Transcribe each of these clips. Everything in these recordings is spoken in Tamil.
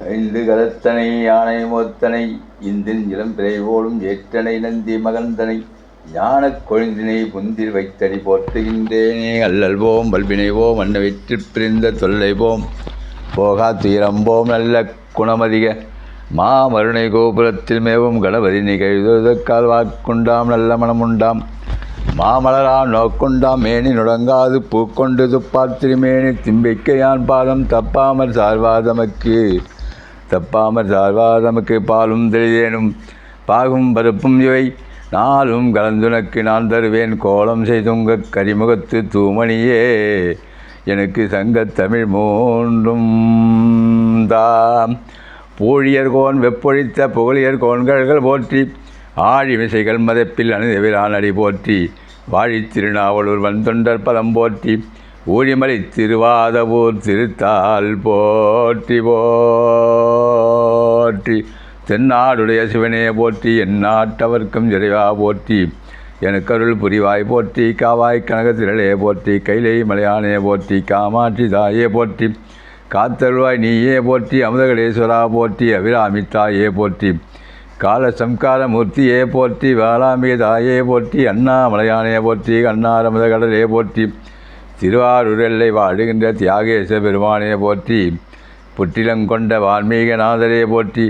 ஐந்து கரத்தனை யானை மோத்தனை இந்தின் இளம் பிறைவோடும் ஏற்றனை நந்தி மகந்தனை ஞானக் கொழுந்தினை புந்தில் வைத்தடி போற்றுகின்றேனே. அல்லல்வோம் வல்வினைவோம் அன்ன வெற்றி பிரிந்த தொல்லைவோம் போகா துயரம்போம் நல்ல குணமதிக மாமருணை கோபுரத்தில் மேவும் கணபதி நிகழ்வதற்கால் வாக்குண்டாம் நல்ல மனமுண்டாம் மாமலராம் நோக்குண்டாம் மேனி நுடங்காது பூக்கொண்டு துப்பார் திருமேனி திம்பிக்கையான் பாதம் தப்பாமற் சார்வாதமக்கு பாலும் தெளிதேனும் பாகும் பருப்பும் இவை நாளும் கலந்துனக்கு நான் தருவேன் கோலம் செய்துங்க கரிமுகத்து தூமணியே எனக்கு சங்கத் தமிழ் மூன்றும் தாம். பூழியர்கோன் வெப்பொழித்த புகழியர் கோன்கள் போற்றி ஆழிமிசைகள் மதப்பில் அணுதவிரான் அடி போற்றி வாழித் திருநாவலூர் வந்தொண்டர் பதம் போற்றி ஊழிமலை திருவாதவூர் திருத்தால் போற்றி போற்றி. தென்னாடுடைய சிவனே போற்றி எந்நாட்டவர்க்கும் இறைவா போற்றி எனக்கருள் புரிவாய் போற்றி காவாய் கனக திரளே போற்றி கைலை மலையானே போற்றி காமாட்சி தாயே போற்றி காத்தருள்வாய் நீயே போற்றி அமுதகடேஸ்வரா போற்றி அபிராமி தாயே போற்றி கால சம்கார மூர்த்தியே போற்றி வாலாம்பிகை தாயே போற்றி அண்ணாமலையானே போற்றி அண்ணாரமுத கடலே போற்றி திருவாரூர் எல்லை வாழுகின்ற தியாகேச பெருமானே போற்றி புற்றிலங்கொண்ட வால்மீகநாதரே போற்றி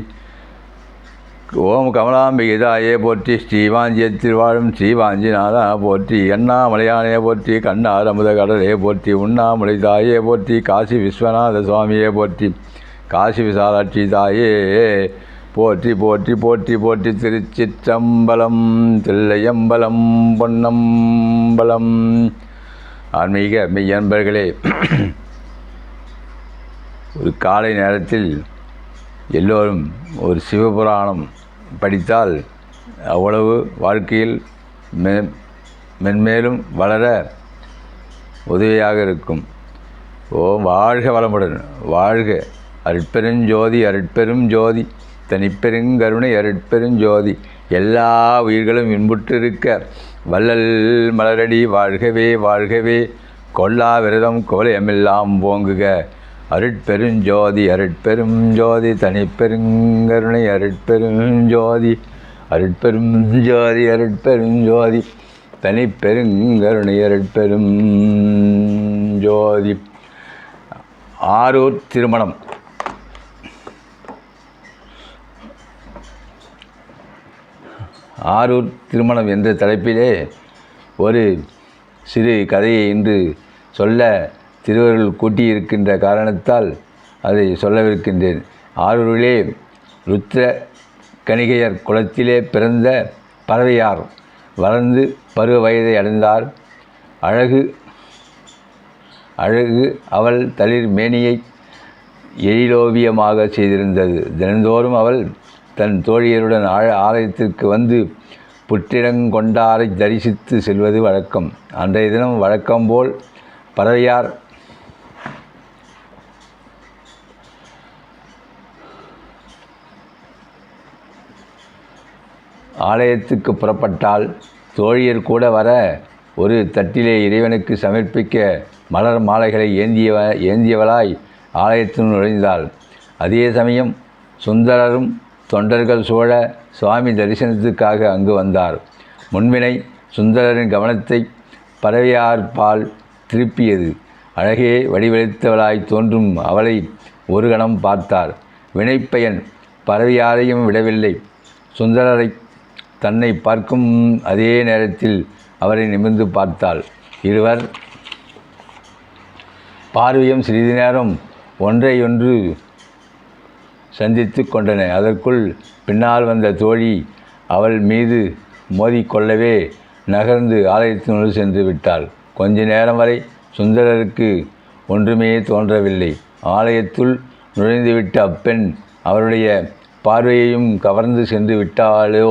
ஓம் கமலாம்பிகை தாயே போற்றி ஸ்ரீவாஞ்சியத்தில் வாழும் ஸ்ரீவாஞ்சிநாதா போற்றி அண்ணாமலையானே போற்றி கண்ணாரமுத கடலே போற்றி உண்ணாமலை தாயே போற்றி காசி விஸ்வநாத சுவாமியே போற்றி காசி விசாலாட்சி தாயே போற்றி போற்றி போற்றி போற்றி. திருச்சிற்றம்பலம் தில்லையம்பலம் பொன்னம்பலம். ஆன்மீக மெய்யன்பர்களே, ஒரு காலை நேரத்தில் எல்லோரும் ஒரு சிவபுராணம் படித்தால் அவ்வளவு வாழ்க்கையில் மென்மேலும் வளர உதவியாக இருக்கும். ஓம் வாழ்க வளமுடன் வாழ்க. அருட்பெருஞ்சோதி அருட்பெரும் ஜோதி தனிப்பெருங்கருணை அருட்பெருஞ்சோதி எல்லா உயிர்களும் இன்புற்றிருக்க வள்ளல் மலரடி வாழ்கவே வாழ்கவே. கொல்லா விரதம் கோலையமெல்லாம் ஓங்குக. அருட்பெருஞ்சோதி அருட்பெரும் ஜோதி தனிப்பெருங்கருணை அருட்பெருஞ்சோதி அருட்பெரும் ஜோதி அருட்பெருஞ்சோதி தனிப்பெருங்கருணை அருட்பெரும் ஜோதி. ஆரூர் திருமணம். ஆரூர் திருமணம் என்ற தலைப்பிலே ஒரு சிறு கதையை இன்று சொல்ல திருவருள் கூட்டியிருக்கின்ற காரணத்தால் அதை சொல்லவிருக்கின்றேன். ஆரூரிலே ருத்ர கணிகையர் குலத்திலே பிறந்த பறவையார் வளர்ந்து பருவ வயதை அடைந்தார். அழகு அவள் தளிர் மேனியை எழிலோவியமாக செய்திருந்தது. தினந்தோறும் அவள் தன் தோழியருடன் ஆலயத்திற்கு வந்து புற்றிடங்கொண்டாரை தரிசித்து செல்வது வழக்கம். அன்றைய தினம் வழக்கம்போல் பறவையார் ஆலயத்துக்கு புறப்பட்டால் தோழியர் கூட வர ஒரு தட்டிலே இறைவனுக்கு சமர்ப்பிக்க மலர் மாலைகளை ஏந்தியவளாய் ஆலயத்தினுள் நுழைந்தாள். அதே சமயம் சுந்தரரும் தொண்டர்கள் சூழ சுவாமி தரிசனத்துக்காக அங்கு வந்தார். முன்வினை சுந்தரரின் கவனத்தை பறவையார் பால் திருப்பியது. அழகே வடிவெளித்தவளாய் தோன்றும் அவளை ஒரு கணம் பார்த்தார். வினைப்பயன் பறவையாரையும் விடவில்லை. சுந்தரரை தன்னை பார்க்கும் அதே நேரத்தில் அவரை நிமிர்ந்து பார்த்தாள். இருவர் பார்வையும் சிறிது நேரம் ஒன்றையொன்று சந்தித்து கொண்டன. அதற்குள் பின்னால் வந்த தோழி அவள் மீது மோதிக்கொள்ளவே நகர்ந்து ஆலயத்தினுள் சென்று விட்டாள். கொஞ்ச நேரம் வரை சுந்தரருக்கு ஒன்றுமே தோன்றவில்லை. ஆலயத்துள் நுழைந்துவிட்ட அப்பெண் அவருடைய பார்வையையும் கவர்ந்து சென்று விட்டாளோ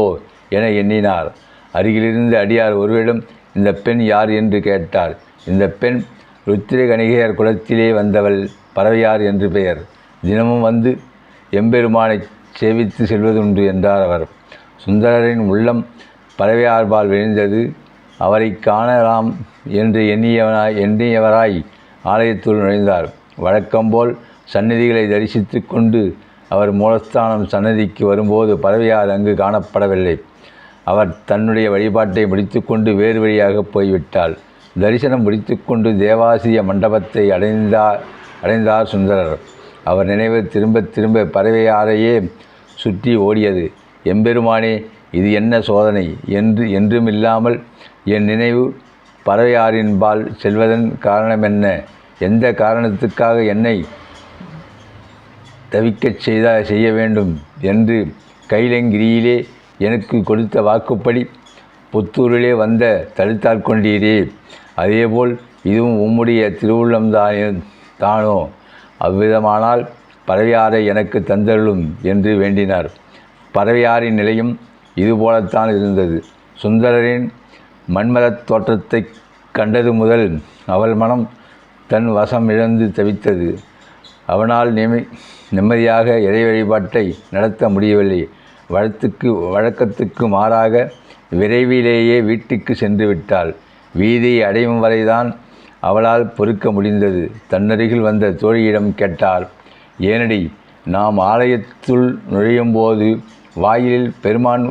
என எண்ணினார். அருகிலிருந்து அடியார் ஒருவரிடம் இந்த பெண் யார் என்று கேட்டார். இந்த பெண் ருத்திர கணிகையர் குலத்திலே வந்தவள், பறவையார் என்று பெயர். தினமும் வந்து எம்பெருமானை சேவித்து செல்வதுண்டு என்றார் அவர். சுந்தரரின் உள்ளம் பறவையார்பால் விழுந்தது. அவரை காணலாம் என்று எண்ணியவராய் ஆலயத்துள் நுழைந்தார். வழக்கம்போல் சந்நிதிகளை தரிசித்து கொண்டு அவர் மூலஸ்தானம் சன்னதிக்கு வரும்போது பறவையார் அங்கு காணப்படவில்லை. அவர் தன்னுடைய வழிபாட்டை முடித்துக்கொண்டு வேறு வழியாக போய்விட்டாள். தரிசனம் முடித்துக்கொண்டு தேவாசிரிய மண்டபத்தை அடைந்தார் சுந்தரர். அவர் நினைவு திரும்ப திரும்ப பறவையாரையே சுற்றி ஓடியது. எம்பெருமானே, இது என்ன சோதனை என்றுமில்லாமல் என் நினைவு பறவையாரின்பால் செல்வதன் காரணமென்ன? எந்த காரணத்துக்காக என்னை தவிக்கச் செய்ய வேண்டும் என்று கைலங்கிரியிலே எனக்கு கொடுத்த வாக்குப்படி புத்தூரிலே வந்த தடுத்தாற் கொண்டீரே, அதேபோல் இதுவும் உம்முடைய திருவுள்ளம்தானோ? அவ்விதமானால் பறவையாரை எனக்கு தந்தருளும் என்று வேண்டினார். பறவையாரின் நிலையும் இதுபோலத்தான் இருந்தது. சுந்தரரின் மன்மதத் தோற்றத்தை கண்டது முதல் அவள் மனம் தன் வசம் இழந்து தவித்தது. அவனால் நிம்மதியாக இறை வழிபாட்டை நடத்த முடியவில்லை. வழக்கத்துக்கு மாறாக விரைவிலேயே வீட்டுக்கு சென்று விட்டாள். வீதியை அடையும் வரைதான் அவளால் பொறுக்க முடிந்தது. தன்னருகில் வந்த தோழியிடம் கேட்டாள், ஏனடி, நாம் ஆலயத்துள் நுழையும்போது வாயிலில் பெருமான்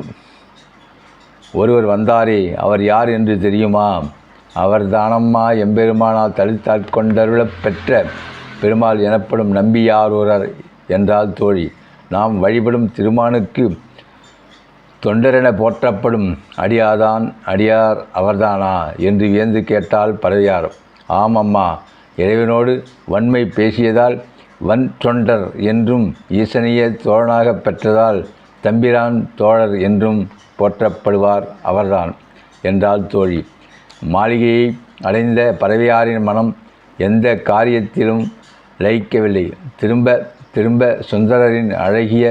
ஒருவர் வந்தாரே, அவர் யார் என்று தெரியுமா? அவர் தானம்மா எம்பெருமானால் தடுத்தாட்கொண்டருளப் பெற்ற பெருமாள் எனப்படும் நம்பியாரூரர் என்றாள் தோழி. நாம் வழிபடும் திருமானுக்கு தொண்டரென போற்றப்படும் அடியார் அவர்தானா என்று வியந்து கேட்டாள் பறவையார். ஆமம்மா, இறைவனோடு வன்மை பேசியதால் தொண்டர் என்றும், ஈசனிய தோழனாக பெற்றதால் தம்பிரான் தோழர் என்றும் போற்றப்படுவார் அவர்தான் என்றாள் தோழி. மாளிகையை அடைந்த பறவையாரின் மனம் எந்த காரியத்திலும் லயிக்கவில்லை. திரும்ப திரும்ப சுந்தரரின் அழகிய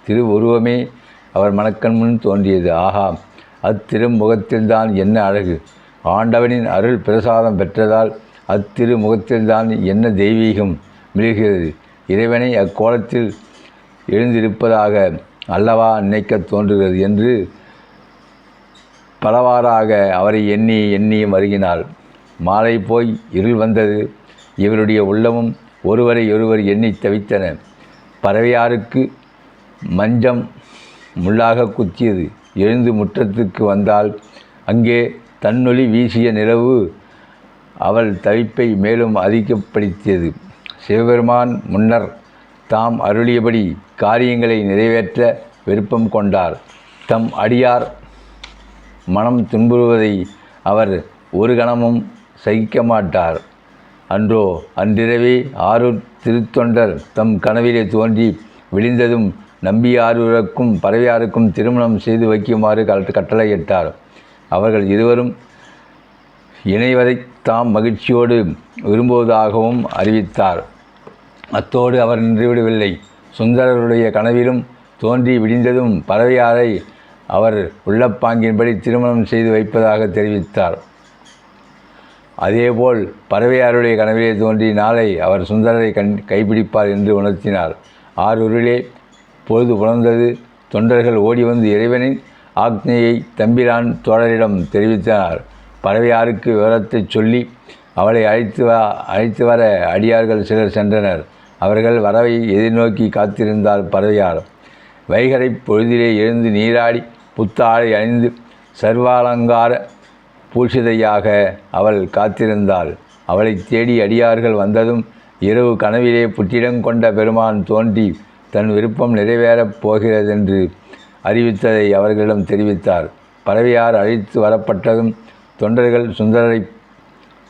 திருவுருவமே அவர் மனக்கண் முன் தோன்றியது. ஆஹா, அத்திருமுகத்தில்தான் என்ன அழகு! ஆண்டவனின் அருள் பிரசாதம் பெற்றதால் அத்திருமுகத்தில்தான் என்ன தெய்வீகம் மிளிர்கிறது! இறைவனை அக்கோலத்தில் எழுந்திருப்பதாக அல்லவா நினைக்க தோன்றுகிறது என்று பலவாறாக அவரை எண்ணி மருகினாள். மாலை போய் இருள் வந்தது. இவருடைய உள்ளமும் ஒருவர் எண்ணி தவித்தன. பறவையாருக்கு மஞ்சம் முள்ளாக குத்தியது. எழுந்து முற்றத்துக்கு வந்தால் அங்கே தன்னொளி வீசிய நிலவு அவள் தவிப்பை மேலும் அதிகப்படுத்தியது. சிவபெருமான் முன்னர் தாம் அருளியபடி காரியங்களை நிறைவேற்ற விருப்பம் கொண்டார். தம் அடியார் மனம் துன்புறுவதை அவர் ஒரு கணமும் சகிக்க மாட்டார். அன்றோ அன்றிரவே ஆரூர் திருத்தொண்டர் தம் கனவிலே தோன்றி விழிந்ததும் நம்பியாரூருக்கும் பறவையாருக்கும் திருமணம் செய்து வைக்குமாறு கட்டளையிட்டார். அவர்கள் இருவரும் இணைவதை தாம் மகிழ்ச்சியோடு விரும்புவதாகவும் அறிவித்தார். அத்தோடு அவர் நின்றுவிடவில்லை. சுந்தரருடைய கனவிலும் தோன்றி விடிந்ததும் பறவையாரை அவர் உள்ளப்பாங்கின்படி திருமணம் செய்து வைப்பதாக தெரிவித்தார். அதேபோல் பறவையாருடைய கனவிலே தோன்றி நாளை அவர் சுந்தரரை கைப்பிடிப்பார் என்று உணர்த்தினார். ஆரூரிலே பொழுது புலர்ந்தது. தொண்டர்கள் ஓடி வந்து இறைவனின் ஆக்ஞையை தம்பிரான் தோழரிடம் தெரிவித்தனர். பறவையாருக்கு விவரத்தை சொல்லி அவளை அழைத்து வர அடியார்கள் சிலர் சென்றனர். அவர்கள் வரவை எதிர்நோக்கி காத்திருந்தாள் பறவையார். வைகரை பொழுதிலே எழுந்து நீராடி புத்தாடை அணிந்து சர்வாலங்கார பூஷிதையாக அவள் காத்திருந்தாள். அவளை தேடி அடியார்கள் வந்ததும் இரவு கனவிலே புற்றிடங்கொண்ட பெருமான் தோன்றி தன் விருப்பம் நிறைவேறப் போகிறதென்று அறிவித்ததை அவர்களிடம் தெரிவித்தார். பறவையார் அழைத்து வரப்பட்டதும் தொண்டர்கள் சுந்தரரை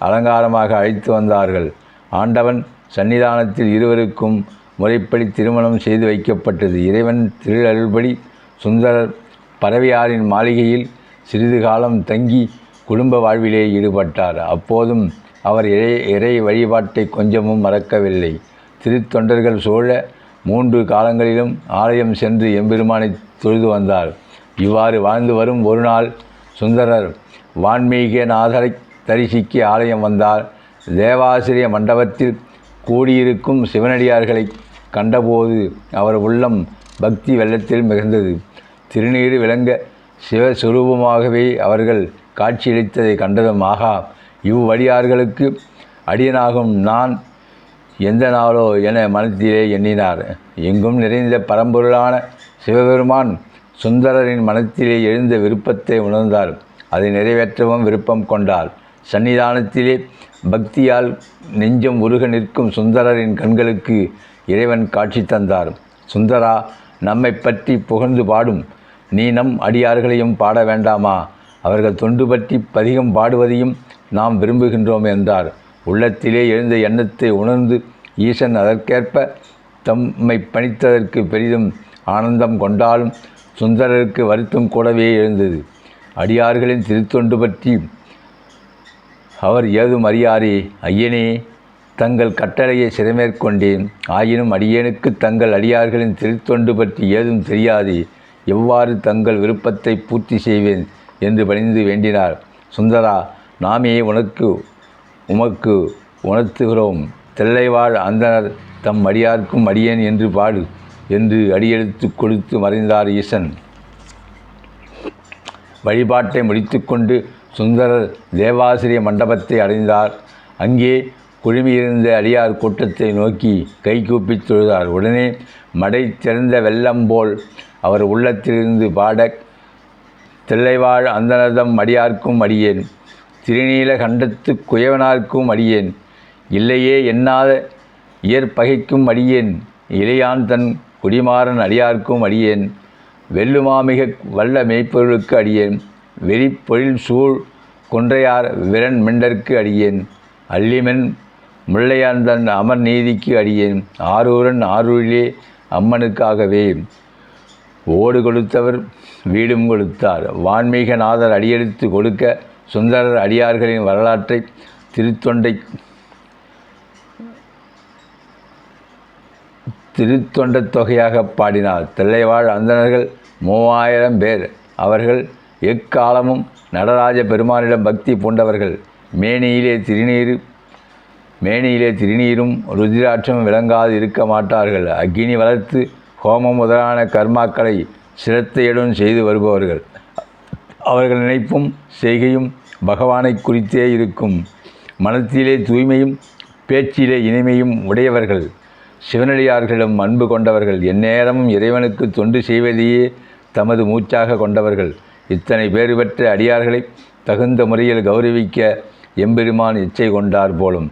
அலங்காரமாக அழைத்து வந்தார்கள். ஆண்டவன் சன்னிதானத்தில் இருவருக்கும் முறைப்படி திருமணம் செய்து வைக்கப்பட்டது. இறைவன் திருஅருள்படி சுந்தரர் பறவையாரின் மாளிகையில் சிறிது காலம் தங்கி குடும்ப வாழ்விலே ஈடுபட்டார். அப்போதும் அவர் இறை வழிபாட்டை கொஞ்சமும் மறக்கவில்லை. திருத்தொண்டர்கள் சூழ 3 காலங்களிலும் ஆலயம் சென்று எம்பெருமானை தொழுது வந்தார். இவ்வாறு வாழ்ந்து வரும் ஒரு நாள் சுந்தரர் வான்மீக நாதரை தரிசிக்க ஆலயம் வந்தார். தேவாசிரிய மண்டபத்தில் கூடியிருக்கும் சிவனடியார்களை கண்டபோது அவர் உள்ளம் பக்தி வெள்ளத்தில் மிகுந்தது. திருநீறு விளங்க சிவஸ்வரூபமாகவே அவர்கள் காட்சியளித்ததை கண்டதும், ஆகா, இவ்வடியார்களுக்கு அடியனாகும் நான் எந்த நாளோ என மனத்திலே எண்ணினார். எங்கும் நிறைந்த பரம்பொருளான சிவபெருமான் சுந்தரரின் மனத்திலே எழுந்த விருப்பத்தை உணர்ந்தார். அதை நிறைவேற்றவும் விருப்பம் கொண்டார். சன்னிதானத்திலே பக்தியால் நெஞ்சம் உருக நிற்கும் சுந்தரரின் கண்களுக்கு இறைவன் காட்சி தந்தார். சுந்தரா, நம்மை பற்றி புகழ்ந்து பாடும் நீ நம் அடியார்களையும் பாட வேண்டாமா? அவர்கள் தொண்டு பற்றி பதிகம் பாடுவதையும் நாம் விரும்புகின்றோம் என்றார். உள்ளத்திலே எழுந்த எண்ணத்தை உணர்ந்து ஈசன் அதற்கேற்ப தம்மை பணித்ததற்கு பெரிதும் ஆனந்தம் கொண்டாலும் சுந்தரருக்கு வருத்தம் கூடவே எழுந்தது. அடியார்களின் திருத்தொண்டு பற்றி அவர் ஏதும் அறியாரே. ஐயனே, தங்கள் கட்டளையை சிறைமேற்கொண்டேன். ஆயினும் அடியேனுக்கு தங்கள் அடியார்களின் திருத்தொண்டு பற்றி ஏதும் தெரியாதே. எவ்வாறு தங்கள் விருப்பத்தை பூர்த்தி செய்வேன் என்று பணிந்து வேண்டினார். சுந்தரா, நாமே உமக்கு உணர்த்துகிறோம். தில்லைவாழ் அந்தணர் தம் அடியார்க்கும் அடியேன் என்று பாடு என்று அடியெடுத்து கொடுத்து மறைந்தார் ஈசன். வழிபாட்டை முடித்துக்கொண்டு சுந்தரர் தேவாசிரிய மண்டபத்தை அடைந்தார். அங்கே குழுமியிருந்த அடியார் கூட்டத்தை நோக்கி கைகூப்பித் தொழுதார். உடனே மடை திறந்த வெள்ளம் போல் அவர் உள்ளத்திலிருந்து பாட, தில்லைவாழ் அந்தணர்தம் அடியார்க்கும் அடியேன், திருநீல கண்டத்து குயவனார்க்கும் அடியேன், இல்லையே எண்ணாத இயற்பகைக்கும் அடியேன், இளையான் தன் குடிமாறன் அடியார்க்கும் அடியேன், வெல்லுமாமிக வல்ல மெய்ப்பொருளுக்கு அடியேன், வெறிப்பொழில் சூழ் குன்றையார் விரன் மெண்டற்கு அடியேன், அல்லிமென் முல்லையான் தன் அமர் நீதிக்கு அடியேன், ஆரூரன் ஆரூரிலே அம்மனுக்காகவே, ஓடு கொடுத்தவர் வீடும் கொடுத்தார், வான்மீக நாதர் அடியெடுத்து கொடுக்க சுந்தரர் அடியார்களின் வரலாற்றை திருத்தொண்டத் தொகையாக பாடினார். தில்லைவாழ் அந்தணர்கள் 3000 பேர். அவர்கள் எக்காலமும் நடராஜ பெருமானிடம் பக்தி பூண்டவர்கள். மேனியிலே திருநீரும் ருதிராட்சமும் விளங்காது இருக்க மாட்டார்கள். அக்கினி வளர்த்து ஹோமம் முதலான கர்மாக்களை சிரத்தையுடன் செய்து வருபவர்கள். அவர்கள் நினைப்பும் செய்கையும் பகவானை குறித்தே இருக்கும். மனத்திலே தூய்மையும் பேச்சிலே இனிமையும் உடையவர்கள். சிவனடியார்களிடம் அன்பு கொண்டவர்கள். எந்நேரமும் இறைவனுக்கு தொண்டு செய்வதையே தமது மூச்சாக கொண்டவர்கள். இத்தனை பேறு பெற்ற அடியார்களை தகுந்த முறையில் கௌரவிக்க எம்பெருமான் இச்சை கொண்டார் போலும்.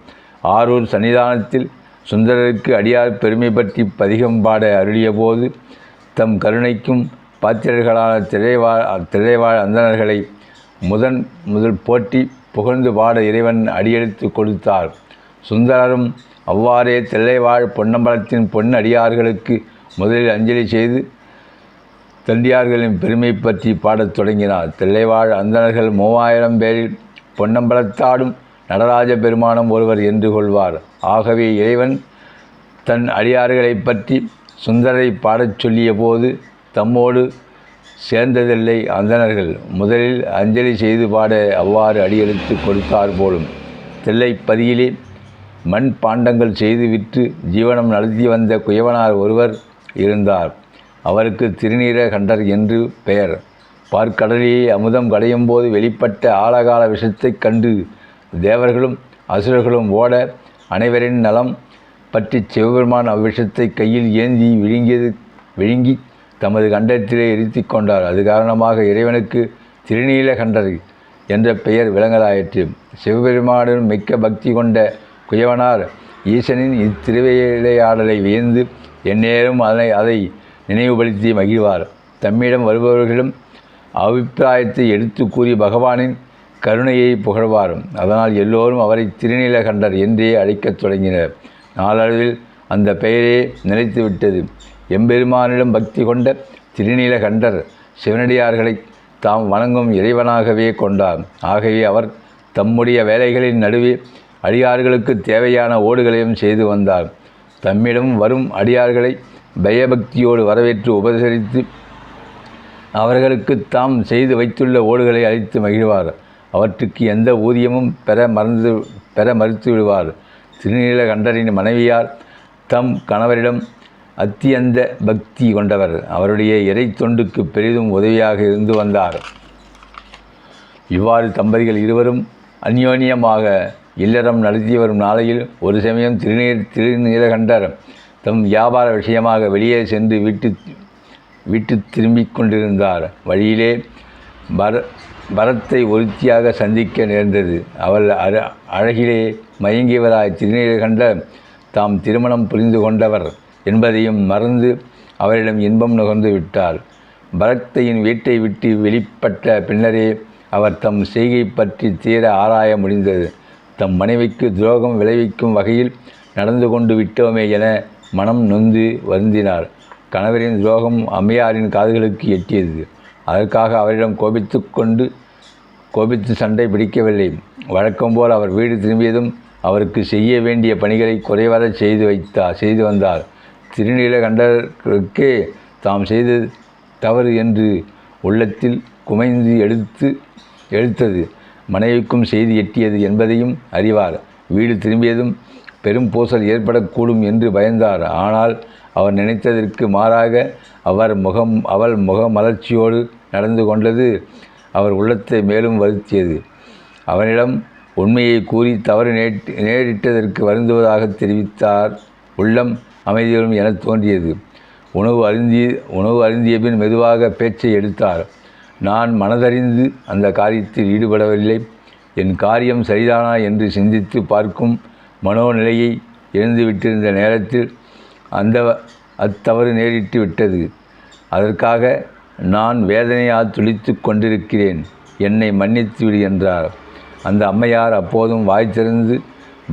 ஆரூர் சன்னிதானத்தில் சுந்தரருக்கு அடியார் பெருமை பற்றி பதிகம் பாட அருளிய போது தம் கருணைக்கும் பாத்திரர்களான திரைவாழ் அந்தணர்களை முதல் போற்றி புகழ்ந்து பாட இறைவன் அடியெடுத்து கொடுத்தார். சுந்தரரும் அவ்வாறே தில்லைவாழ் பொன்னம்பலத்தின் பொன் அடியார்களுக்கு முதலில் அஞ்சலி செய்து தண்டியார்களின் பெருமை பற்றி பாடத் தொடங்கினார். தில்லைவாழ் அந்தணர்கள் 3000 பேரில் பொன்னம்பலத்தாடும் நடராஜ பெருமானும் ஒருவர் என்று கொள்வார். ஆகவே இறைவன் தன் அடியார்களை பற்றி சுந்தரரை பாடச் சொல்லிய போது தம்மோடு சேர்ந்ததில்லை அந்தணர்கள். முதலில் அஞ்சலி செய்து பாட அவ்வாறு அடியெடுத்து கொடுத்தார் போலும். தில்லைப்பதியிலே மண் பாண்டங்கள் செய்து விற்று ஜீவனம் நடத்தி வந்த குயவனார் ஒருவர் இருந்தார். அவருக்கு திருநீல கண்டர் என்று பெயர். பார்க்கடலிலே அமுதம் கடையும் போது வெளிப்பட்ட ஆழகால விஷத்தைக் கண்டு தேவர்களும் அசுரர்களும் ஓட அனைவரின் நலம் பற்றி சிவபெருமான் அவ்விஷத்தை கையில் ஏந்தி விழுங்கி தமது கண்டத்திலே எரித்து கொண்டார். அது காரணமாக இறைவனுக்கு திருநீல கண்டர் என்ற பெயர் விளங்கலாயிற்று. சிவபெருமானுடன் மிக்க பக்தி கொண்ட குயவனார் ஈசனின் இத்திருவிளையாடலை வியந்து எந்நேரம் அதை நினைவுபடுத்தி மகிழ்வார். தம்மிடம் வருபவர்களும் அபிப்பிராயத்தை எடுத்து கூறி பகவானின் கருணையை புகழ்வார். அதனால் எல்லோரும் அவரை திருநீல கண்டர் என்றே அழைக்கத் தொடங்கினர். நாளடைவில் அந்த பெயரே நிலைத்துவிட்டது. எம்பெருமானிடம் பக்தி கொண்ட திருநீல கண்டர் சிவனடியார்களை தாம் வணங்கும் இறைவனாகவே கொண்டார். ஆகவே அவர் தம்முடைய வேலைகளின் நடுவே அடியார்களுக்கு தேவையான ஓடுகளையும் செய்து வந்தார். தம்மிடம் வரும் அடியார்களை பயபக்தியோடு வரவேற்று உபசரித்து அவர்களுக்கு தாம் செய்து வைத்துள்ள ஓடுகளை அளித்து மகிழ்வார். அவற்றுக்கு எந்த ஊதியமும் பெற மறுத்து விடுவார். திருநீல கண்டரின் மனைவியார் தம் கணவரிடம் அத்தியந்த பக்தி கொண்டவர். அவருடைய இறை தொண்டுக்கு பெரிதும் உதவியாக இருந்து வந்தார். இவ்வாறு தம்பதிகள் இருவரும் அந்யோன்யமாக இல்லறம் நடத்தி வரும் நாளையில் ஒரு சமயம் திருநீலகண்டர் தம் வியாபார விஷயமாக வெளியே சென்று வீட்டு திரும்பிக் கொண்டிருந்தார். வழியிலே பரத்தை ஒருத்தியாக சந்திக்க நேர்ந்தது. அவள் அழகிலே மயங்கியவராய் திருநீலகண்டர் தாம் திருமணம் புரிந்து கொண்டவர் என்பதையும் மறந்து அவரிடம் இன்பம் நுகர்ந்து விட்டார். பரத்தையின் வீட்டை விட்டு வெளிப்பட்ட பின்னரே அவர் தம் செய்கை பற்றி தீர ஆராய முடிந்தது. தம் மனைவிக்கு துரோகம் விளைவிக்கும் வகையில் நடந்து கொண்டு விட்டோமே என மனம் நொந்து வருந்தினார். கணவரின் துரோகம் அம்மையாரின் காதுகளுக்கு எட்டியது. அதற்காக அவரிடம் கோபித்து சண்டை பிடிக்கவில்லை. வழக்கம்போல் அவர் வீடு திரும்பியதும் அவருக்கு செய்ய வேண்டிய பணிகளை குறைவர செய்து வந்தார். திருநீலகண்டருக்கே தாம் செய்த தவறு என்று உள்ளத்தில் குமைந்து எடுத்தது மனைவிக்கும் செய்தி எட்டியது என்பதையும் அறிவார். வீடு திரும்பியதும் பெரும் பூசல் ஏற்படக்கூடும் என்று பயந்தார். ஆனால் அவர் நினைத்ததற்கு மாறாக அவள் முகமலர்ச்சியோடு நடந்து கொண்டது அவர் உள்ளத்தை மேலும் வருத்தியது. அவனிடம் உண்மையை கூறி தவறு நேரிட்டதற்கு வருந்துவதாக தெரிவித்தார். உள்ளம் அமைதியும் என தோன்றியது. உணவு அருந்திய பின் மெதுவாக பேச்சை எடுத்தார். நான் மனதறிந்து அந்த காரியத்தில் ஈடுபடவில்லை. என் காரியம் சரிதானா என்று சிந்தித்து பார்க்கும் மனோநிலையை இழந்துவிட்டிருந்த நேரத்தில் அத்தவறு நேரிட்டு விட்டது. அதற்காக நான் வேதனையால் துடித்து கொண்டிருக்கிறேன். என்னை மன்னித்து விடு என்றார். அந்த அம்மையார் அப்போதும் வாய் திறந்து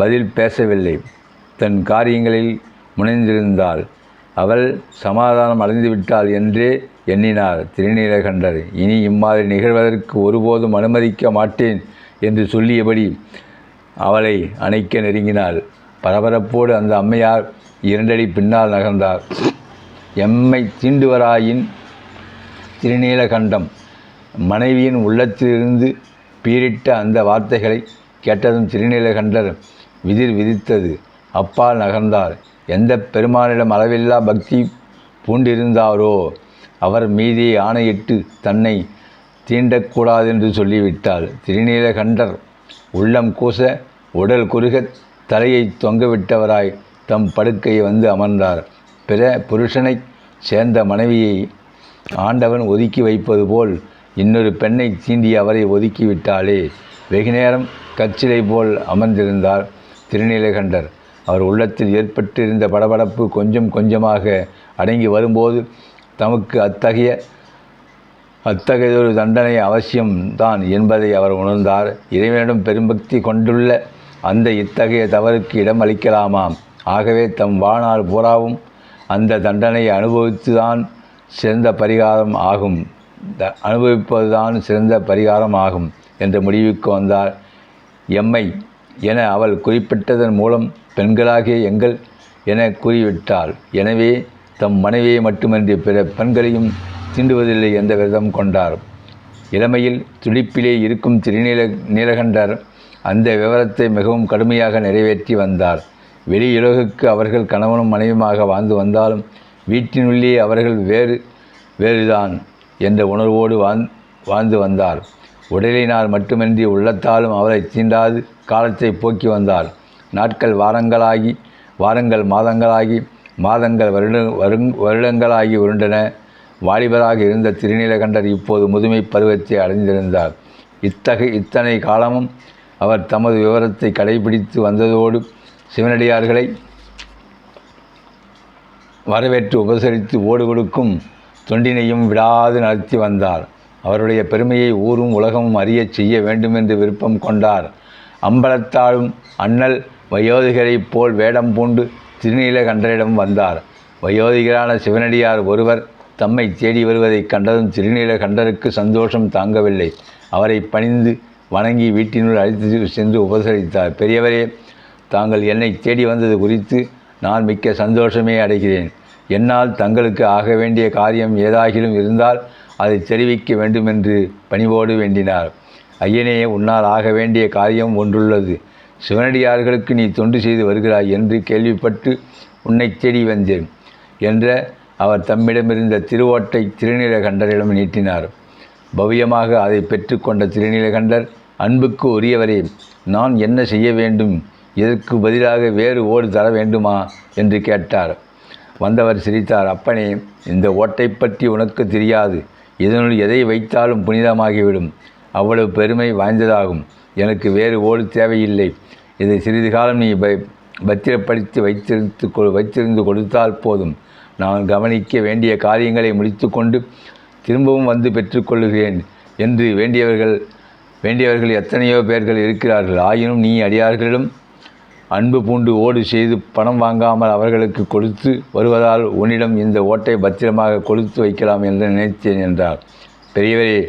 பதில் பேசவில்லை. தன் காரியங்களில் முனைந்திருந்தாள். அவள் சமாதானம் அடைந்துவிட்டாள் என்றே எண்ணினார் திருநீலகண்டர். இனி இம்மாதிரி நிகழ்வதற்கு ஒருபோதும் அனுமதிக்க மாட்டேன் என்று சொல்லியபடி அவளை அணைக்க நெருங்கினாள். பரபரப்போடு அந்த அம்மையார் 2 அடி பின்னால் நகர்ந்தார். எம்மை தீண்டுவராயின் திருநீலகண்டம் மனைவியின் உள்ளத்திலிருந்து பீரிட்ட அந்த வார்த்தைகளை கேட்டதும் திருநீலகண்டர் விதித்தது. அப்பால் நகர்ந்தார். எந்த பெருமானிடம் அளவில்லா பக்தி பூண்டிருந்தாரோ அவர் மீதே ஆணையிட்டு தன்னை தீண்டக்கூடாதென்று சொல்லிவிட்டாள். திருநீலகண்டர் உள்ளம் கூச உடல் குறுக தலையை தொங்கவிட்டவராய் தம் படுக்கையை வந்து அமர்ந்தார். பிற புருஷனை சேர்ந்த மனைவியை ஆண்டவன் ஒதுக்கி வைப்பது போல் இன்னொரு பெண்ணை தீண்டி அவரை ஒதுக்கிவிட்டாளே. வெகுநேரம் கற்சிலை போல் அமர்ந்திருந்தார் திருநீலகண்டர். அவர் உள்ளத்தில் ஏற்பட்டிருந்த படபடப்பு கொஞ்சம் கொஞ்சமாக அடங்கி வரும்போது தமக்கு அத்தகையதொரு தண்டனை அவசியம்தான் என்பதை அவர் உணர்ந்தார். இறைவனிடம் பெரும்பக்தி கொண்டுள்ள அந்த இத்தகைய தவறுக்கு இடம் அளிக்கலாமாம். ஆகவே தம் வாழ்நாள் பூராவும் அந்த தண்டனையை அனுபவிப்பதுதான் சிறந்த பரிகாரம் ஆகும் என்ற முடிவுக்கு வந்தார். எம்மை என அவள் குறிப்பிட்டதன் மூலம் பெண்களாகிய எங்கள் என கூறிவிட்டாள். எனவே தம் மனைவியை மட்டுமன்றி பிற பெண்களையும் தீண்டுவதில்லை என்ற விரதம் கொண்டார். இளமையில் துடிப்பிலே இருக்கும் நீலகண்டர் அந்த விவரத்தை மிகவும் கடுமையாக நிறைவேற்றி வந்தார். வெளியுலகுக்கு அவர்கள் கணவனும் மனைவியுமாக வாழ்ந்து வந்தாலும் வீட்டினுள்ளே அவர்கள் வேறுதான் என்ற உணர்வோடு வாழ்ந்து வந்தார். உடலினால் மட்டுமின்றி உள்ளத்தாலும் அவரை தீண்டாது காலத்தை போக்கி வந்தார். நாட்கள் வாரங்கள் மாதங்களாகி மாதங்கள் வருடங்களாகி உருண்டன. வாலிபராக இருந்த திருநீலகண்டர் இப்போது முதுமை பருவத்தை அடைந்திருந்தார். இத்தனை காலமும் அவர் தமது விவரத்தை கடைபிடித்து வந்ததோடு சிவனடியார்களை வரவேற்று உபசரித்து ஓடு கொடுக்கும் தொண்டினையும் விடாது நடத்தி வந்தார். அவருடைய பெருமையை ஊரும் உலகமும் அறியச் செய்ய வேண்டுமென்று விருப்பம் கொண்டார். அம்பலத்தாலும் அண்ணல் வயோதிகரைப் போல் வேடம் பூண்டு திருநீலகண்டரிடம் வந்தார். வயோதிகரான சிவனடியார் ஒருவர் தம்மை தேடி வருவதைக் கண்டதும் திருநீலகண்டருக்கு சந்தோஷம் தாங்கவில்லை. அவரை பணிந்து வணங்கி வீட்டினுள் அழைத்து சென்று உபசரித்தார். பெரியவரே, தாங்கள் என்னை தேடி வந்தது குறித்து நான் மிக்க சந்தோஷமே அடைகிறேன். என்னால் தங்களுக்கு ஆக வேண்டிய காரியம் ஏதாகிலும் இருந்தால் அதை தெரிவிக்க வேண்டுமென்று பணிவோடு வேண்டினார். ஐயனே, உன்னால் ஆக வேண்டிய காரியம் ஒன்றுள்ளது. சிவனடியார்களுக்கு நீ தொண்டு செய்து வருகிறாய் என்று கேள்விப்பட்டு உன்னை தேடி வந்தேன் என்ற அவர் தம்மிடமிருந்த திருவோட்டை திருநீலகண்டரிடம் நீட்டினார். பவ்யமாக அதை பெற்றுக்கொண்ட திருநீலகண்டர், அன்புக்கு உரியவரே, நான் என்ன செய்ய வேண்டும்? இதற்கு பதிலாக வேறு ஓடு தர வேண்டுமா என்று கேட்டார். வந்தவர் சிரித்தார். அப்பனே, இந்த ஓட்டை பற்றி உனக்கு தெரியாது. இதனுள் எதை வைத்தாலும் புனிதமாகிவிடும். அவ்வளவு பெருமை வாய்ந்ததாகும். எனக்கு வேறு ஓடு தேவையில்லை. இதை சிறிது காலம் நீ பத்திரப்படுத்தி வைத்திருந்து கொடுத்தால் போதும். நான் கவனிக்க வேண்டிய காரியங்களை முடித்து கொண்டு திரும்பவும் வந்து பெற்றுக்கொள்கிறேன் என்று வேண்டியவர்கள் எத்தனையோ பேர்கள் இருக்கிறார்கள். ஆயினும் நீ அடியார்களிடம் அன்பு பூண்டு ஓடு செய்து பணம் வாங்காமல் அவர்களுக்கு கொடுத்து வருவதால் உன்னிடம் இந்த ஓட்டை பத்திரமாக கொடுத்து வைக்கலாம் என்று நினைத்தேன் என்றார். பெரியவரே,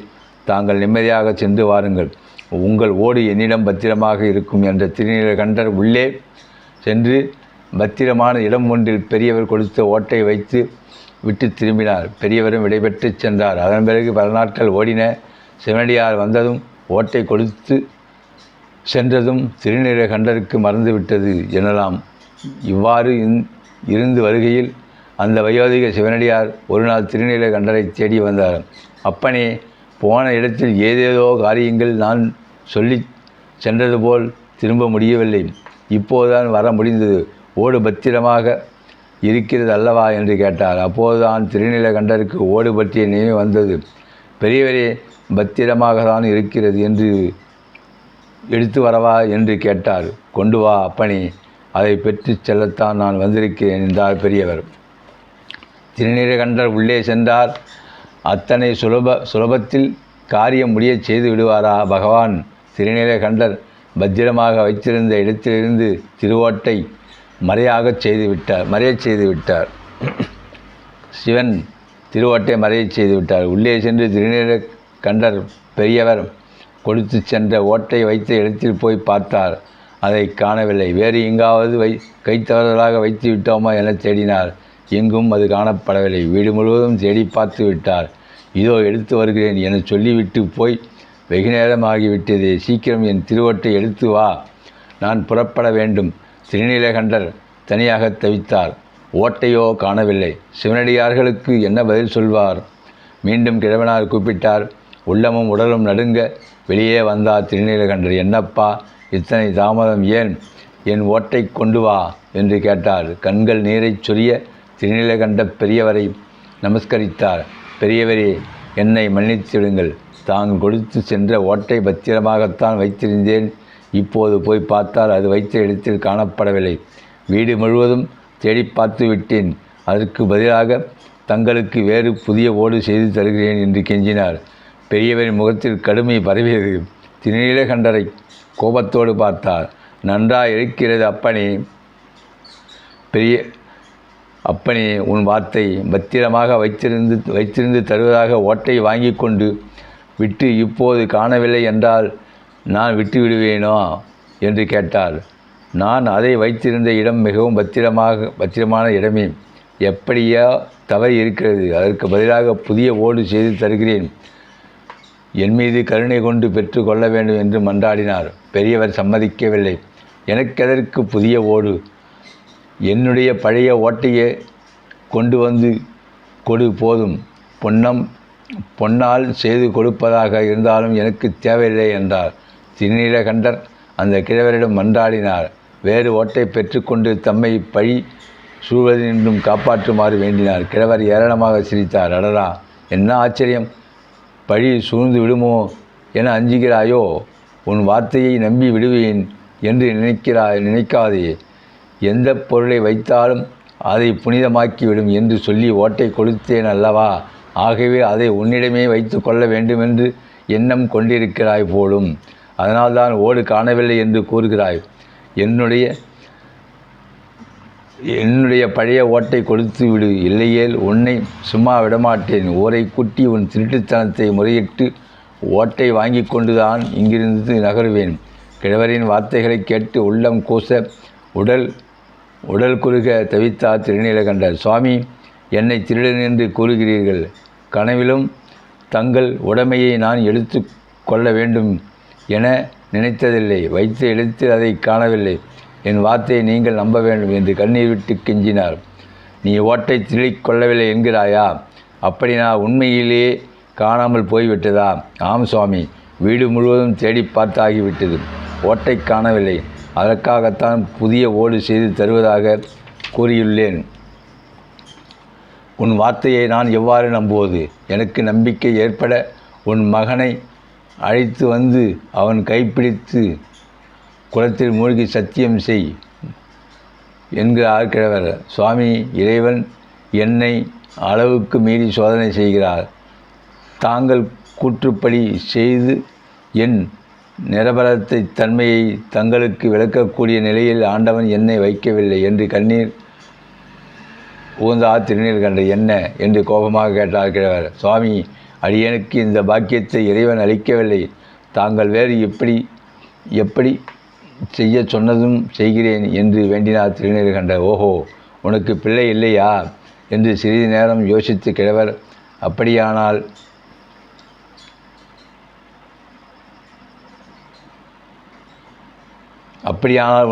தாங்கள் நிம்மதியாக சென்று வாருங்கள். உங்கள் ஓடு என்னிடம் பத்திரமாக இருக்கும் என்ற திருநீலகண்டர் உள்ளே சென்று பத்திரமான இடம் ஒன்றில் பெரியவர் கொடுத்த ஓட்டை வைத்து விட்டு திரும்பினார். பெரியவரும் விடைபெற்று சென்றார். அதன் பிறகு பல நாட்கள் ஓடின. சிவனடியார் வந்ததும் ஓட்டை கொடுத்து சென்றதும் திருநீலகண்டருக்கு மறந்துவிட்டது எனலாம். இவ்வாறு இருந்து வருகையில் அந்த வயோதிக சிவனடியார் ஒரு நாள் திருநீலகண்டரை தேடி வந்தார். அப்பனே, போன இடத்தில் ஏதேதோ காரியங்கள் நான் சொல்லி சென்றது போல் திரும்ப முடியவில்லை. இப்போதுதான் வர முடிந்தது. ஓடு பத்திரமாக இருக்கிறது அல்லவா என்று கேட்டார். அப்போதுதான் திருநீலகண்டருக்கு ஓடு பற்றிய நினைவு வந்தது. பெரியவரே, பத்திரமாக தான் இருக்கிறது என்று எடுத்து வரவா என்று கேட்டார். கொண்டு வா அப்பனே, அதை பெற்று செல்லத்தான் நான் வந்திருக்கிறேன் என்றார் பெரியவர். திருநீலகண்டர் உள்ளே சென்றார். அத்தனை சுலபத்தில் காரியம் முடிய செய்து விடுவாரா பகவான்? திருநீலகண்டர் பத்திரமாக வைத்திருந்த இடத்திலிருந்து திருவோட்டை மறையச் செய்து விட்டார். சிவன் திருவோட்டை மறையச் செய்து விட்டார். உள்ளே சென்று திருநீலகண்டர் பெரியவர் கொடுத்து சென்ற ஓட்டை வைத்த இடத்தில் போய் பார்த்தார். அதை காணவில்லை. வேறு எங்காவது கைத்தவறுதலாக வைத்து விட்டோமா என தேடினார். எங்கும் அது காணப்படவில்லை. வீடு முழுவதும் தேடி பார்த்து விட்டார். இதோ எடுத்து வருகிறேன் என சொல்லிவிட்டு போய் வெகு நேரம் ஆகிவிட்டதே. சீக்கிரம் என் திருவோட்டை எடுத்து வா, நான் புறப்பட வேண்டும். திருநீலகண்டர் தனியாக தவித்தார். ஓட்டையோ காணவில்லை. சிவனடியார்களுக்கு என்ன பதில் சொல்வார்? மீண்டும் கிழவனார் கூப்பிட்டார். உள்ளமும் உடலும் நடுங்க வெளியே வந்தார் திருநீலகண்டர். என்னப்பா, இத்தனை தாமதம் ஏன்? என் ஓட்டை கொண்டு வா என்று கேட்டார். கண்கள் நீரைச் சொரிய திருநீலகண்ட பெரியவரை நமஸ்கரித்தார். பெரியவரே, என்னை மன்னித்துவிடுங்கள். தாங்கள் கொடுத்து சென்ற ஓட்டை பத்திரமாகத்தான் வைத்திருந்தேன். இப்போது போய் பார்த்தால் அது வைத்த இடத்தில் காணப்படவில்லை. வீடு முழுவதும் தேடி பார்த்து விட்டேன். அதற்கு பதிலாக தங்களுக்கு வேறு புதிய ஓடு செய்து தருகிறேன் என்று கெஞ்சினார். பெரியவரின் முகத்தில் கடுமை பரவியது. திருநீலகண்டரை கோபத்தோடு பார்த்தார். நன்றாக இருக்கிறது அப்பனே, உன் வார்த்தை. பத்திரமாக வைத்திருந்து தருவதாக ஓட்டை வாங்கி கொண்டு விட்டு இப்போது காணவில்லை என்றால் நான் விட்டு விடுவேனோ என்று கேட்டார். நான் அதை வைத்திருந்த இடம் மிகவும் பத்திரமான இடமே. எப்படியோ தவறி இருக்கிறது. அதற்கு பதிலாக புதிய ஓடு செய்து தருகிறேன். என் மீது கருணை கொண்டு பெற்று கொள்ள வேண்டும் என்று மன்றாடினார். பெரியவர் சம்மதிக்கவில்லை. எனக்கெதற்கு புதிய ஓடு? என்னுடைய பழைய ஓட்டையே கொண்டு வந்து கொடு போதும். பொன்னால் செய்து கொடுப்பதாக இருந்தாலும் எனக்கு தேவையில்லை என்றார். திருநீலகண்டர் அந்த கிழவரிடம் மன்றாடினார். வேறு ஓட்டை பெற்றுக்கொண்டு தம்மை பழி சூழ்வதினின்றும் காப்பாற்றுமாறு வேண்டினார். கிழவர் ஏளனமாக சிரித்தார். அடடா, என்ன ஆச்சரியம்! பழி சூழ்ந்து விடுமோ என அஞ்சுகிறாயோ? உன் வார்த்தையை நம்பி விடுவேன் என்று நினைக்காதே. எந்த பொருளை வைத்தாலும் அதை புனிதமாக்கிவிடும் என்று சொல்லி ஓட்டை கொடுத்தேன் அல்லவா? ஆகவே அதை உன்னிடமே வைத்து கொள்ள வேண்டுமென்று எண்ணம் கொண்டிருக்கிறாய் போலும். அதனால்தான் ஓடு காணவில்லை என்று கூறுகிறாய். என்னுடைய பழைய ஓட்டை கொடுத்து விடு. இல்லையேல் உன்னை சும்மா விடமாட்டேன். ஊரை கூட்டி உன் திருட்டுத்தனத்தை முறையிட்டு ஓட்டை வாங்கி கொண்டுதான் இங்கிருந்து நகருவேன். கிழவரின் வார்த்தைகளை கேட்டு உள்ளம் கூச உடல் குறுக தவித்தார் திருநீலகண்டர். சுவாமி, என்னை திருடன் என்று கூறுகிறீர்கள். கனவிலும் தங்கள் உடைமையை நான் எடுத்து கொள்ள வேண்டும் என நினைத்ததில்லை. வைத்த இடத்தில் அதை காணவில்லை. என் வார்த்தையை நீங்கள் நம்ப வேண்டும் என்று கண்ணீர் விட்டு கெஞ்சினார். நீ ஓட்டை திருடிக் கொள்ளவில்லை என்கிறாயா? அப்படி நான் உண்மையிலேயே காணாமல் போய்விட்டதா? ஆம் சுவாமி, வீடு முழுவதும் தேடி பார்த்தாகிவிட்டது. ஓட்டை காணவில்லை. அதற்காகத்தான் புதிய ஓடு செய்து தருவதாக கூறியுள்ளேன். உன் வார்த்தையை நான் எவ்வாறு நம்புவது? எனக்கு நம்பிக்கை ஏற்பட உன் மகனை அழைத்து வந்து அவன் கைப்பிடித்து குளத்தில் மூழ்கி சத்தியம் செய் என்கிறார் கிழவர். சுவாமி, இறைவன் என்னை அளவுக்கு மீறி சோதனை செய்கிறார். தாங்கள் கூற்றுப்படி செய்து என் நிரபரத்தை தன்மையை தங்களுக்கு விளக்கக்கூடிய நிலையில் ஆண்டவன் என்னை வைக்கவில்லை என்று கண்ணீர் ஊந்தார் திருநீலகண்டர். என்ன என்று கோபமாக கேட்டார் கிழவர். சுவாமி, அடியனுக்கு இந்த பாக்கியத்தை இறைவன் அளிக்கவில்லை. தாங்கள் வேறு எப்படி செய்ய சொன்னதும் செய்கிறேன் என்று வேண்டினார் திருநீலகண்டர். ஓஹோ, உனக்கு பிள்ளை இல்லையா என்று சிறிது நேரம் யோசித்து கிழவர், அப்படியானால்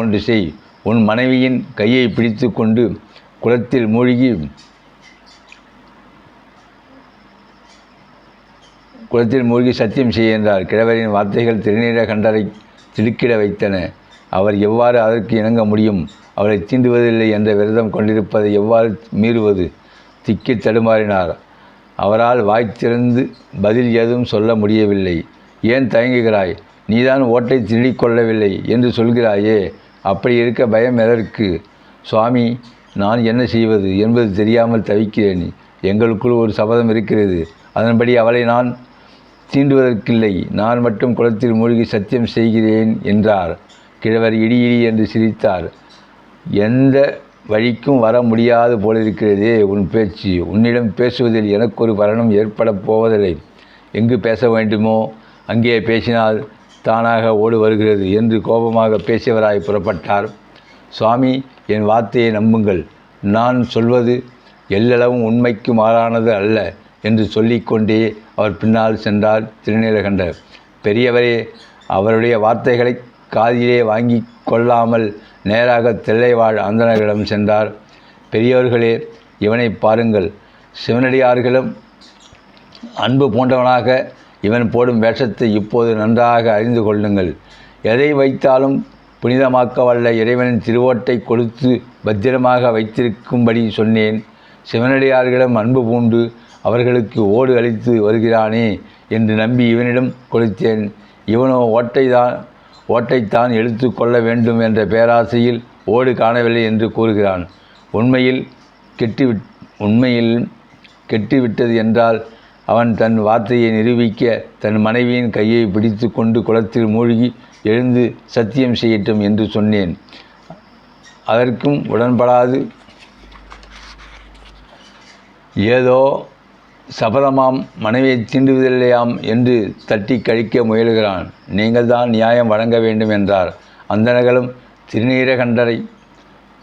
ஒன்று செய். உன் மனைவியின் கையை பிடித்து கொண்டு குளத்தில் மூழ்கி சத்தியம் செய்ய என்றார். கிழவரின் வார்த்தைகள் திருநீலகண்டரை திடுக்கிட வைத்தன. அவர் எவ்வாறு அதற்கு இணங்க முடியும்? அவரை தீண்டுவதில்லை என்ற விரதம் கொண்டிருப்பதை எவ்வாறு மீறுவது? திக்கி தடுமாறினார். அவரால் வாய் திறந்து பதில் ஏதும் சொல்ல முடியவில்லை. ஏன் தயங்குகிறாய்? நீதான் ஓட்டை திருடிக் கொள்ளவில்லை என்று சொல்கிறாயே, அப்படி இருக்க பயம் எதற்கு? சுவாமி, நான் என்ன செய்வது என்பது தெரியாமல் தவிக்கிறேன். எங்களுக்குள் ஒரு சபதம் இருக்கிறது. அதன்படி அவளை நான் தீண்டுவதற்கில்லை. நான் மட்டும் குளத்தில் மூழ்கி சத்தியம் செய்கிறேன் என்றார். கிழவர் இடி என்று சிரித்தார். எந்த வழிக்கும் வர முடியாது போலிருக்கிறதே உன் பேச்சு. உன்னிடம் பேசுவதில் எனக்கு ஒரு பலனும் ஏற்பட போவதில்லை. எங்கு பேச வேண்டுமோ அங்கே பேசினால் தானாக ஓடு வருகிறது என்று கோபமாக பேசியவராய் புறப்பட்டார். சுவாமி, என் வார்த்தையை நம்புங்கள். நான் சொல்வது எல்லளவும் உண்மைக்கு மாறானது அல்ல என்று சொல்லிக்கொண்டே அவர் பின்னால் சென்றார் திருநீலகண்டர். பெரியவரே அவருடைய வார்த்தைகளை காதிலே வாங்கி கொள்ளாமல் நேராக தில்லைவாழ் அந்தணர்களிடம் சென்றார். பெரியவர்களே, இவனை பாருங்கள். சிவனடியார்களும் அன்பு போன்றவனாக இவன் போடும் வேஷத்தை இப்போது நன்றாக அறிந்து கொள்ளுங்கள். எதை வைத்தாலும் புனிதமாக்க வல்ல இறைவனின் திருவோட்டை கொடுத்து பத்திரமாக வைத்திருக்கும்படி சொன்னேன். சிவனடியார்களிடம் அன்பு பூண்டு அவர்களுக்கு ஓடு அளித்து வருகிறானே என்று நம்பி இவனிடம் கொடுத்தேன். இவனோ ஓட்டைத்தான் எடுத்து கொள்ள வேண்டும் என்ற பேராசையில் ஓடு காணவில்லை என்று கூறுகிறான். உண்மையில் கெட்டுவிட்டது என்றால் அவன் தன் வார்த்தையை நிரூபிக்க தன் மனைவியின் கையை பிடித்து கொண்டு குளத்தில் மூழ்கி எழுந்து சத்தியம் செய்யட்டும் என்று சொன்னேன். அதற்கும் உடன்படாது ஏதோ சபதமாம் மனைவியை தீண்டுவதில்லையாம் என்று தட்டி கழிக்க முயலுகிறான். நீங்கள் தான் நியாயம் வழங்க வேண்டும் என்றார். அந்தணர்களும் திருநீலகண்டரை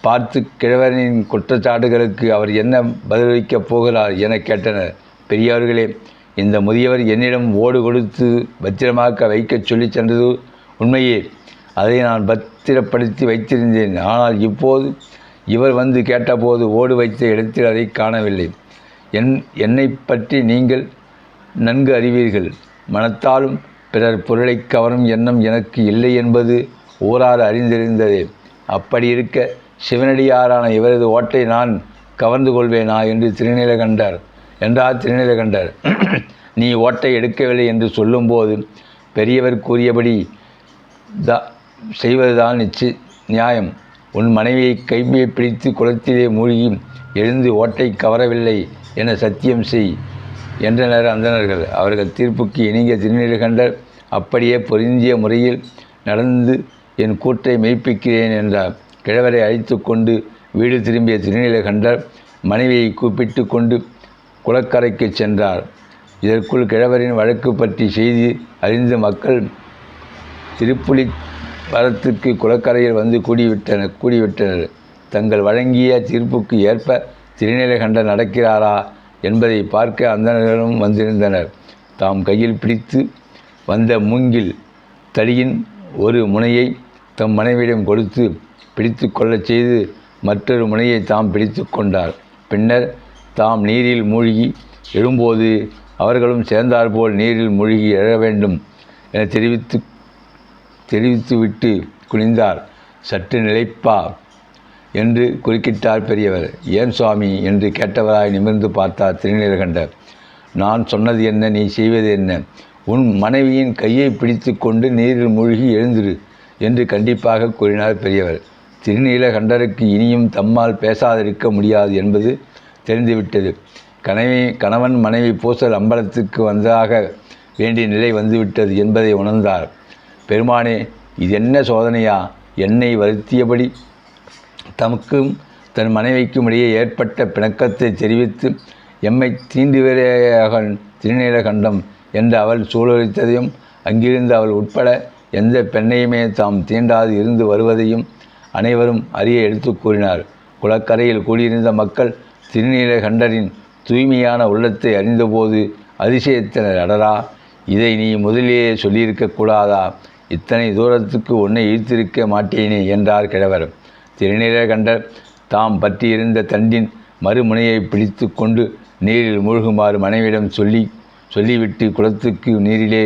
பார்த்து கிழவனின் குற்றச்சாட்டுகளுக்கு அவர் என்ன பதிலளிக்கப் போகிறார் என கேட்டனர். பெரியவர்களே, இந்த முதியவர் என்னிடம் ஓடு கொடுத்து பத்திரமாக்க வைக்கச் சொல்லி சென்றது உண்மையே. அதை நான் பத்திரப்படுத்தி வைத்திருந்தேன். ஆனால் இப்போது இவர் வந்து கேட்டபோது ஓடு வைத்த இடத்தில் அதை காணவில்லை. என்னை பற்றி நீங்கள் நன்கு அறிவீர்கள். மனத்தாலும் பிறர் பொருளை கவரும் எண்ணம் எனக்கு இல்லை என்பது ஊரார் அறிந்திருந்ததே. அப்படி இருக்க சிவனடியாரான இவரது ஓட்டை நான் கவர்ந்து கொள்வேனா என்று திருநீலகண்டர். நீ ஓட்டை எடுக்கவில்லை என்று சொல்லும்போது பெரியவர் கூறியபடி செய்வதுதான் நியாயம். உன் மனைவியை கைமையை பிடித்து குளத்திலே மூழ்கி எழுந்து ஓட்டை கவரவில்லை என சத்தியம் செய் என்றனர் அந்தணர்கள். அவர்கள் தீர்ப்புக்கு இணங்கிய திருநீலகண்டர் அப்படியே பொருந்திய முறையில் நடந்து என் கூற்றை மெய்ப்பிக்கிறேன் என்றார். கிழவரை அழைத்து கொண்டு வீடு திரும்பிய திருநீலகண்டர் மனைவியை கூப்பிட்டு கொண்டு குளக்கரைக்கு சென்றார். இதற்குள் கிழவரின் வழக்கு பற்றி செய்தி அறிந்து மக்கள் திருப்புலி வரத்துக்கு குளக்கரையில் வந்து கூடிவிட்டனர். தங்கள் வழங்கிய தீர்ப்புக்கு ஏற்ப திருநீலகண்டர் நடக்கிறாரா என்பதை பார்க்க அந்தணர்களும் வந்திருந்தனர். தாம் கையில் பிடித்து வந்த மூங்கில் தடியின் ஒரு முனையை தம் மனைவியிடம் கொடுத்து பிடித்து கொள்ளச் செய்து மற்றொரு முனையை தாம் பிடித்து கொண்டார். பின்னர் தாம் நீரில் மூழ்கி எழும்போது அவர்களும் சேர்ந்தாற்போல் நீரில் மூழ்கி எழ வேண்டும் என தெரிவித்துவிட்டு குனிந்தார். சற்று நிலைப்பா என்று குறுக்கிட்டார் பெரியவர். ஏன் சுவாமி என்று கேட்டவராய் நிமிர்ந்து பார்த்தார் திருநீலகண்டர். நான் சொன்னது என்ன, நீ செய்வது என்ன? உன் மனைவியின் கையை பிடித்து கொண்டு நீரில் மூழ்கி எழுந்திரு என்று கண்டிப்பாக கூறினார் பெரியவர். திருநீலகண்டருக்கு இனியும் தம்மால் பேசாதிருக்க முடியாது என்பது தெரிந்துவிட்டது. கணவன் மனைவி பூசல் அம்பலத்துக்கு வந்தாக வேண்டிய நிலை வந்துவிட்டது என்பதை உணர்ந்தார். பெருமானே, இது என்ன சோதனையா? என்னை வருத்தியபடி தமக்கும் தன் மனைவிக்கும் இடையே ஏற்பட்ட பிணக்கத்தை தெரிவித்து எம்மை தீண்டுவரையாக திருநீலகண்டம் என்று அவள் சூழலித்ததையும் அங்கிருந்து அவள் உட்பட எந்த பெண்ணையுமே தாம் தீண்டாது இருந்து வருவதையும் அனைவரும் அறிய எடுத்து கூறினார். குளக்கரையில் கூடியிருந்த மக்கள் திருநீலகண்டரின் தூய்மையான உள்ளத்தை அறிந்தபோது அதிசயத்தினர். அடரா, இதை நீ முதலிலே சொல்லியிருக்கக்கூடாதா? இத்தனை தூரத்துக்கு உன்னை இழுத்திருக்க மாட்டேனே என்றார் கிழவர். திருநீலகண்டர் தாம் பற்றியிருந்த தண்டின் மறுமுனையை பிடித்து கொண்டு நீரில் மூழ்குமாறு மனைவியிடம் சொல்லிவிட்டு குளத்துக்கு நீரிலே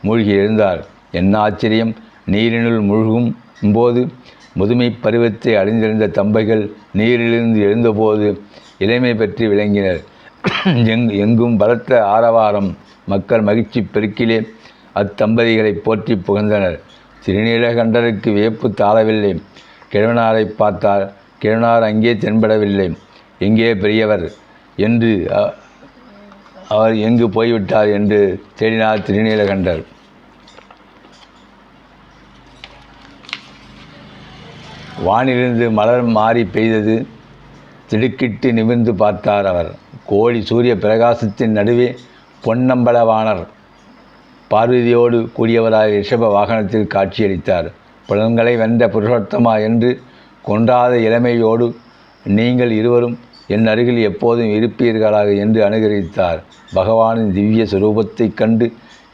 மூழ்கி எழுந்தார். என்ன ஆச்சரியம்! நீரினுள் மூழ்கும் போது முதுமை பருவத்தை அடைந்திருந்த தம்பைகள் நீரிலிருந்து எழுந்தபோது இளமை பற்றி விளங்கினர். எங்கும் பலத்த ஆரவாரம். மக்கள் மகிழ்ச்சி பெருக்கிலே அத்தம்பதிகளை போற்றி புகழ்ந்தனர். திருநீலகண்டருக்கு வியப்பு தாழவில்லை. கிழவனாரை பார்த்தார். கிழவனார் அங்கே தென்படவில்லை. எங்கே பெரியவர் என்று அவர் எங்கு போய்விட்டார் என்று தேடினார் திருநீலகண்டர். வானிலிருந்து மலர் மாறி பெய்தது. திடுக்கிட்டு நிமிர்ந்து பார்த்தார் அவர். கோழி சூரிய பிரகாசத்தின் நடுவே பொன்னம்பலவாணர் பார்வதியோடு கூடியவராய் ரிஷப வாகனத்தில் காட்சியளித்தார். புலன்களை வென்ற புருஷோத்தமா என்று கொன்றாத இளமையோடு நீங்கள் இருவரும் என் அருகில் எப்போதும் இருப்பீர்களாக என்று அனுகரித்தார். பகவானின் திவ்ய சுரூபத்தைக் கண்டு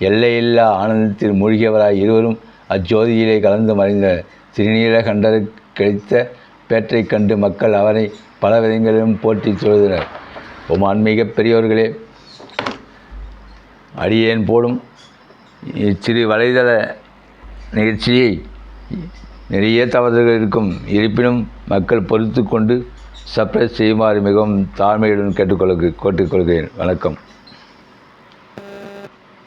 எல்லையில்லா ஆனந்தத்தில் மூழ்கியவராய் இருவரும் அச்சோதியிலே கலந்து மறைந்தனர். திருநீலகண்டருக்கு கிடைத்த பேற்றைக் கண்டு மக்கள் அவரை பல விதங்களிலும் போற்றி தொழுதனர். ஆன்மீக பெரியோர்களே, அடியேன் போடும் இச்சிறு வலைதள நிகழ்ச்சியை நிறைய தவறுகள் இருக்கும். இருப்பினும் மக்கள் பொறுத்து கொண்டு சப்ஸ்கிரைப் செய்யுமாறு மிகவும் தாழ்மையுடன் கேட்டுக்கொள்கிறேன். வணக்கம்.